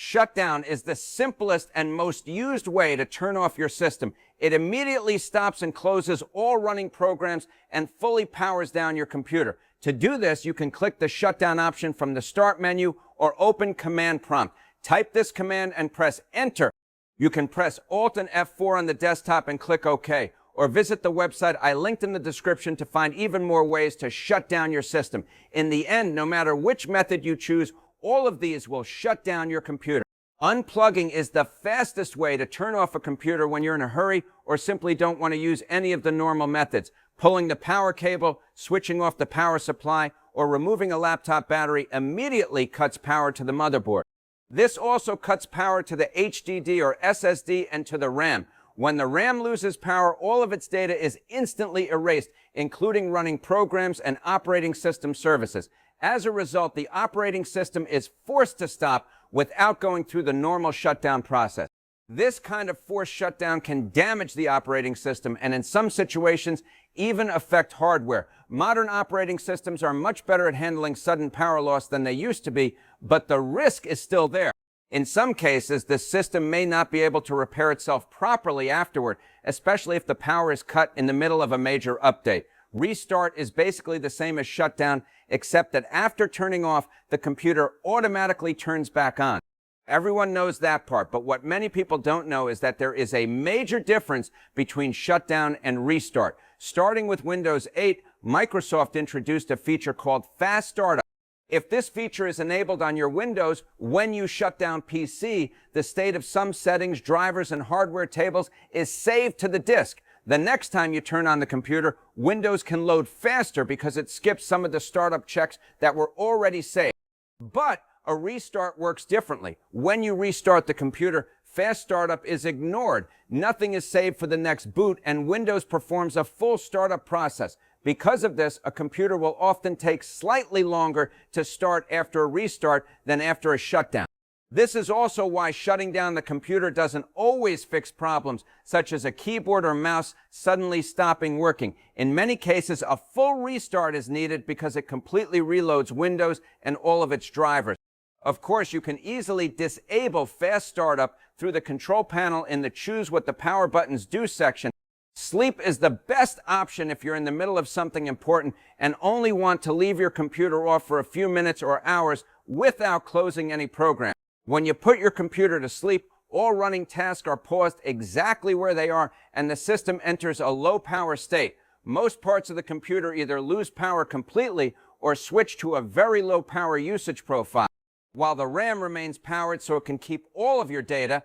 Shutdown is the simplest and most used way to turn off your system. It immediately stops and closes all running programs and fully powers down your computer. To do this, you can click the shutdown option from the Start menu or open Command Prompt. Type this command and press Enter. You can press Alt and F4 on the desktop and click OK. Or visit the website I linked in the description to find even more ways to shut down your system. In the end, no matter which method you choose, all of these will shut down your computer. Unplugging is the fastest way to turn off a computer when you're in a hurry or simply don't want to use any of the normal methods. Pulling the power cable, switching off the power supply, or removing a laptop battery immediately cuts power to the motherboard. This also cuts power to the HDD or SSD and to the RAM. When the RAM loses power, all of its data is instantly erased, including running programs and operating system services. As a result, the operating system is forced to stop without going through the normal shutdown process. This kind of forced shutdown can damage the operating system and in some situations even affect hardware. Modern operating systems are much better at handling sudden power loss than they used to be, but the risk is still there. In some cases, the system may not be able to repair itself properly afterward, especially if the power is cut in the middle of a major update. Restart is basically the same as shutdown, except that after turning off, the computer automatically turns back on. Everyone knows that part, but what many people don't know is that there is a major difference between shutdown and restart. Starting with Windows 8, Microsoft introduced a feature called Fast Startup. If this feature is enabled on your Windows, when you shut down PC, the state of some settings, drivers, and hardware tables is saved to the disk. The next time you turn on the computer, Windows can load faster because it skips some of the startup checks that were already saved. But a restart works differently. When you restart the computer, Fast Startup is ignored. Nothing is saved for the next boot, and Windows performs a full startup process. Because of this, a computer will often take slightly longer to start after a restart than after a shutdown. This is also why shutting down the computer doesn't always fix problems, such as a keyboard or mouse suddenly stopping working. In many cases, a full restart is needed because it completely reloads Windows and all of its drivers. Of course, you can easily disable Fast Startup through the control panel in the Choose What the Power Buttons Do section. Sleep is the best option if you're in the middle of something important and only want to leave your computer off for a few minutes or hours without closing any program. When you put your computer to sleep, all running tasks are paused exactly where they are and the system enters a low power state. Most parts of the computer either lose power completely or switch to a very low power usage profile, while the RAM remains powered so it can keep all of your data.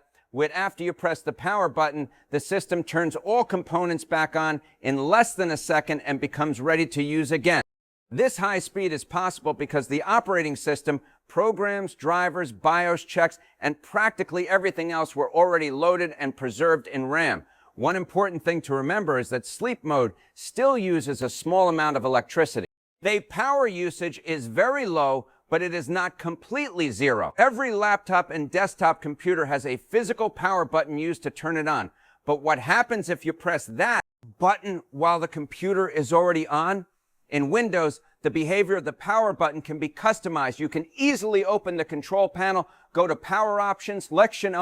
After you press the power button, the system turns all components back on in less than a second and becomes ready to use again. This high speed is possible because the operating system, programs, drivers, BIOS checks, and practically everything else were already loaded and preserved in RAM. One important thing to remember is that sleep mode still uses a small amount of electricity. The power usage is very low, but it is not completely zero. Every laptop and desktop computer has a physical power button used to turn it on. But what happens if you press that button while the computer is already on? In Windows, the behavior of the power button can be customized. You can easily open the control panel, go to Power Options, Selection,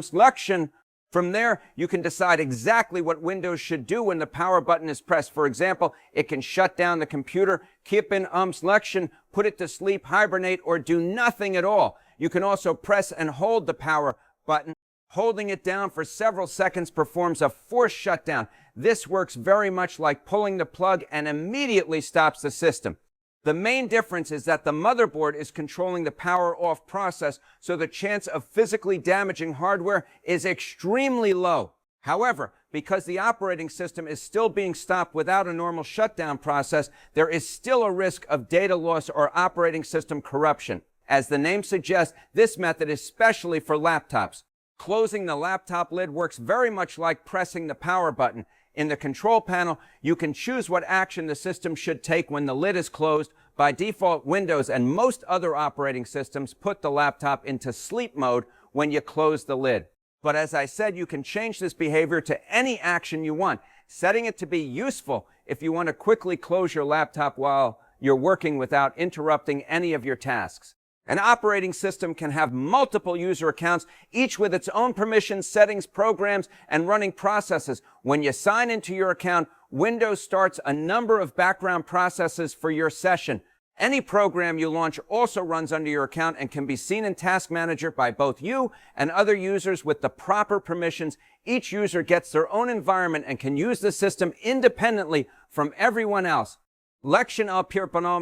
Selection. From there, you can decide exactly what Windows should do when the power button is pressed. For example, it can shut down the computer, keep in Selection, put it to sleep, hibernate, or do nothing at all. You can also press and hold the power button. Holding it down for several seconds performs a forced shutdown. This works very much like pulling the plug and immediately stops the system. The main difference is that the motherboard is controlling the power off process, so the chance of physically damaging hardware is extremely low. However, because the operating system is still being stopped without a normal shutdown process, there is still a risk of data loss or operating system corruption. As the name suggests, this method is specially for laptops. Closing the laptop lid works very much like pressing the power button. In the control panel, you can choose what action the system should take when the lid is closed. By default, Windows and most other operating systems put the laptop into sleep mode when you close the lid. But as I said, you can change this behavior to any action you want, setting it to be useful if you want to quickly close your laptop while you're working without interrupting any of your tasks. An operating system can have multiple user accounts, each with its own permissions, settings, programs, and running processes. When you sign into your account, Windows starts a number of background processes for your session. Any program you launch also runs under your account and can be seen in Task Manager by both you and other users with the proper permissions. Each user gets their own environment and can use the system independently from everyone else. Lection up here, Banal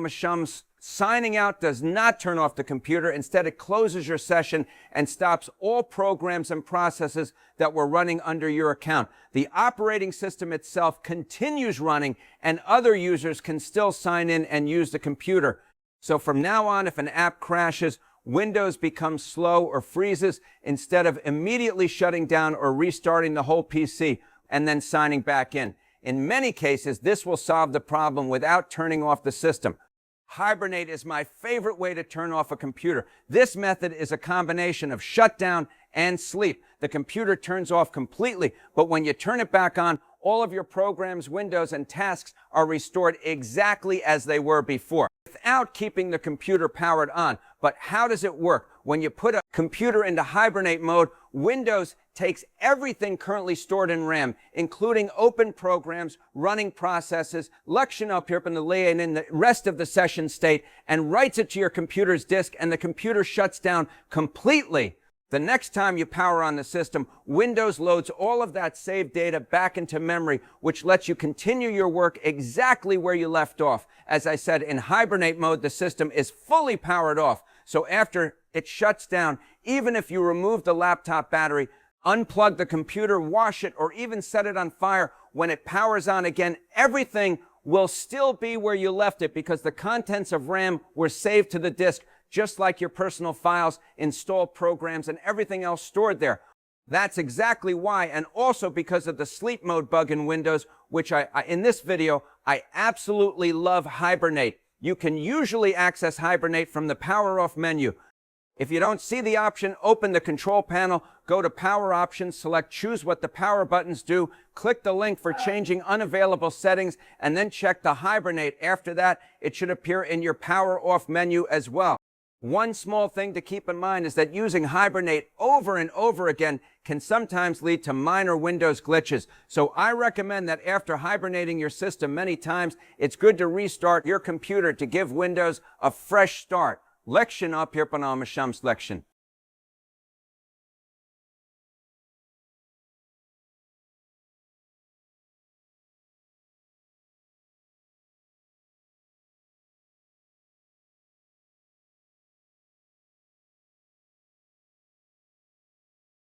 signing out does not turn off the computer. Instead, it closes your session and stops all programs and processes that were running under your account. The operating system itself continues running, and other users can still sign in and use the computer. So from now on, if an app crashes, Windows becomes slow or freezes instead of immediately shutting down or restarting the whole PC and then signing back in. In many cases, this will solve the problem without turning off the system. Hibernate is my favorite way to turn off a computer. This method is a combination of shutdown and sleep. The computer turns off completely, but when you turn it back on, all of your programs, windows, and tasks are restored exactly as they were before, without keeping the computer powered on. But how does it work? When you put a computer into hibernate mode, Windows takes everything currently stored in RAM, including open programs, running processes, lection up here and the rest of the session state, and writes it to your computer's disk, and the computer shuts down completely. The next time you power on the system, Windows loads all of that saved data back into memory, which lets you continue your work exactly where you left off. As I said, in hibernate mode, the system is fully powered off. So after it shuts down, even if you remove the laptop battery, unplug the computer, wash it, or even set it on fire, when it powers on again, everything will still be where you left it because the contents of RAM were saved to the disk, just like your personal files, installed programs, and everything else stored there. That's exactly why, and also because of the sleep mode bug in Windows, which in this video, I absolutely love Hibernate. You can usually access Hibernate from the Power Off menu. If you don't see the option, open the control panel, go to Power Options, select Choose what the power buttons do, click the link for changing unavailable settings, and then check the Hibernate. After that, it should appear in your Power Off menu as well. One small thing to keep in mind is that using Hibernate over and over again can sometimes lead to minor Windows glitches. So I recommend that after hibernating your system many times, it's good to restart your computer to give Windows a fresh start. Lection up here, Banal Lection.